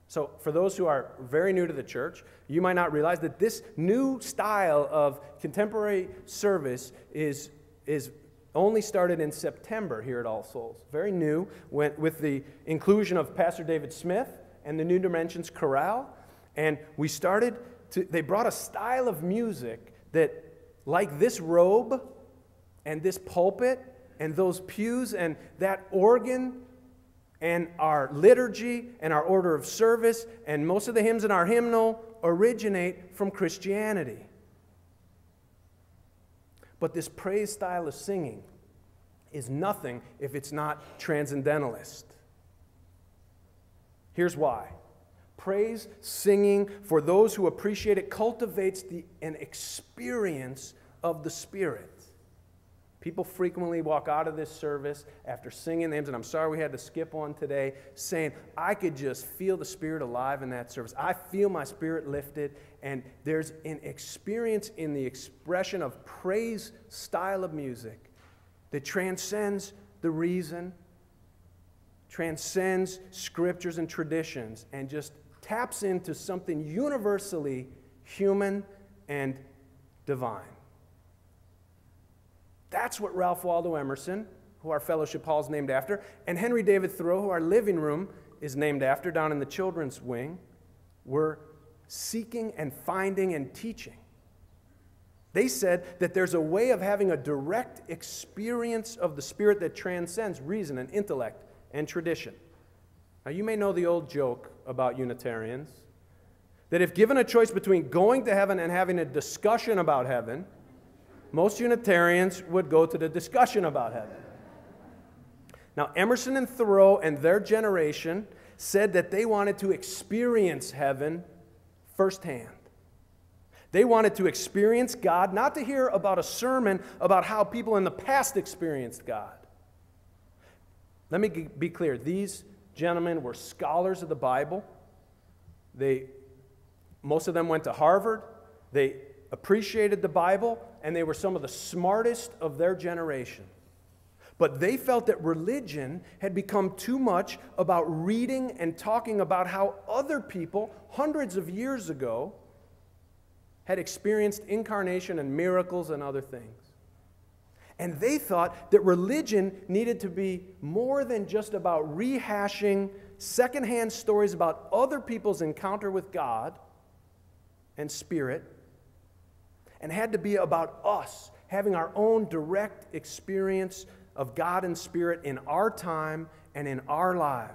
So for those who are very new to the church, you might not realize that this new style of contemporary service is only started in September here at All Souls. Very new, with the inclusion of Pastor David Smith and the New Dimensions Chorale. And they brought a style of music that, like this robe and this pulpit and those pews and that organ and our liturgy and our order of service and most of the hymns in our hymnal originate from Christianity. But this praise style of singing is nothing if it's not transcendentalist. Here's why. Praise singing, for those who appreciate it, cultivates an experience of the Spirit. People frequently walk out of this service after singing the hymns, and I'm sorry we had to skip one today, saying, I could just feel the Spirit alive in that service. I feel my spirit lifted, and there's an experience in the expression of praise style of music that transcends the reason, transcends scriptures and traditions, and just taps into something universally human and divine. That's what Ralph Waldo Emerson, who our fellowship hall is named after, and Henry David Thoreau, who our living room is named after down in the children's wing, were seeking and finding and teaching. They said that there's a way of having a direct experience of the Spirit that transcends reason and intellect and tradition. Now, you may know the old joke about Unitarians, that if given a choice between going to heaven and having a discussion about heaven, most Unitarians would go to the discussion about heaven. Now, Emerson and Thoreau and their generation said that they wanted to experience heaven firsthand. They wanted to experience God, not to hear about a sermon about how people in the past experienced God. Let me be clear. These gentlemen were scholars of the Bible. Most of them went to Harvard. They appreciated the Bible, and they were some of the smartest of their generation. But they felt that religion had become too much about reading and talking about how other people, hundreds of years ago, had experienced incarnation and miracles and other things. And they thought that religion needed to be more than just about rehashing secondhand stories about other people's encounter with God and Spirit, and had to be about us having our own direct experience of God and Spirit in our time and in our lives.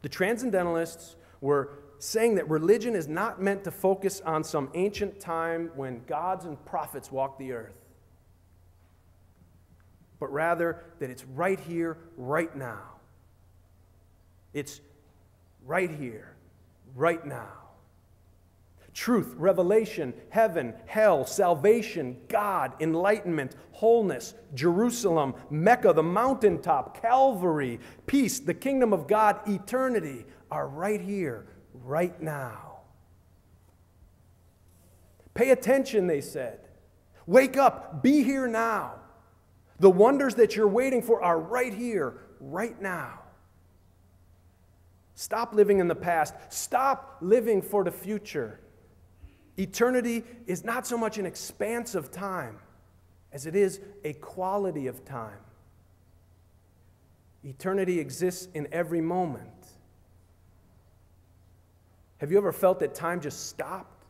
The Transcendentalists were saying that religion is not meant to focus on some ancient time when gods and prophets walked the earth, but rather that it's right here, right now. It's right here, right now. Truth, revelation, heaven, hell, salvation, God, enlightenment, wholeness, Jerusalem, Mecca, the mountaintop, Calvary, peace, the kingdom of God, eternity are right here, right now. Pay attention, they said. Wake up, be here now. The wonders that you're waiting for are right here, right now. Stop living in the past. Stop living for the future. Eternity is not so much an expanse of time as it is a quality of time. Eternity exists in every moment. Have you ever felt that time just stopped?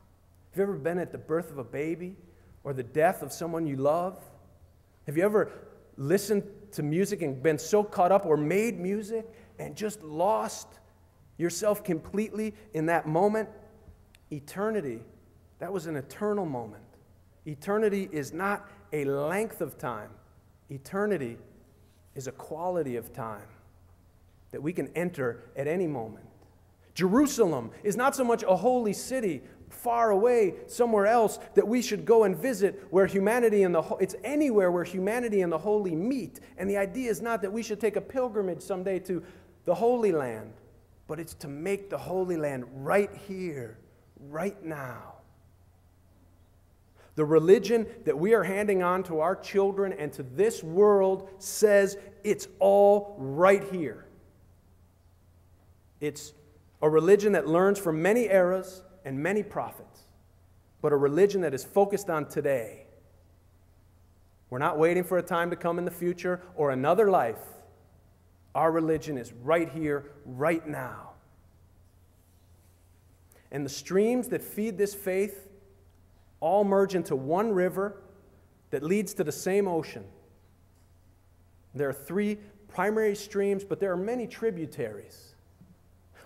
Have you ever been at the birth of a baby or the death of someone you love? Have you ever listened to music and been so caught up or made music and just lost yourself completely in that moment? Eternity, that was an eternal moment. Eternity is not a length of time. Eternity is a quality of time that we can enter at any moment. Jerusalem is not so much a holy city far away somewhere else that we should go and visit where humanity and it's anywhere where humanity and the holy meet. And the idea is not that we should take a pilgrimage someday to the Holy Land, but it's to make the Holy Land right here, right now. The religion that we are handing on to our children and to this world says it's all right here. It's A religion that learns from many eras and many prophets, but a religion that is focused on today. We're not waiting for a time to come in the future or another life. Our religion is right here, right now. And the streams that feed this faith all merge into one river that leads to the same ocean. There are 3 primary streams, but there are many tributaries.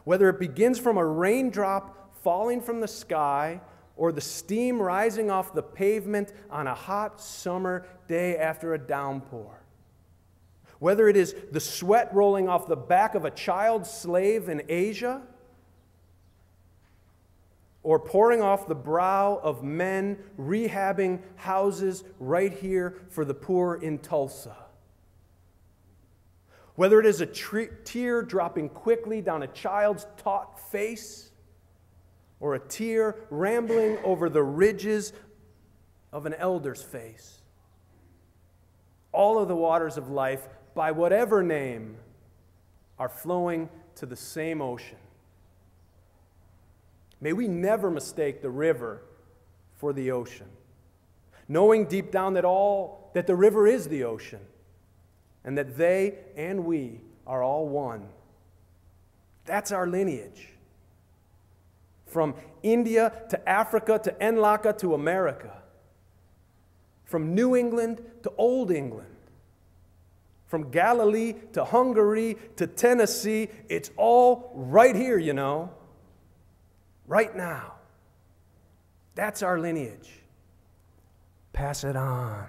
Whether it begins from a raindrop falling from the sky or the steam rising off the pavement on a hot summer day after a downpour. Whether it is the sweat rolling off the back of a child slave in Asia or pouring off the brow of men rehabbing houses right here for the poor in Tulsa. Whether it is a tear dropping quickly down a child's taut face or a tear rambling over the ridges of an elder's face. All of the waters of life, by whatever name, are flowing to the same ocean. May we never mistake the river for the ocean, knowing deep down that the river is the ocean, and that they and we are all one. That's our lineage. From India to Africa to Enlaka to America. From New England to Old England. From Galilee to Hungary to Tennessee, it's all right here, you know. Right now. That's our lineage. Pass it on.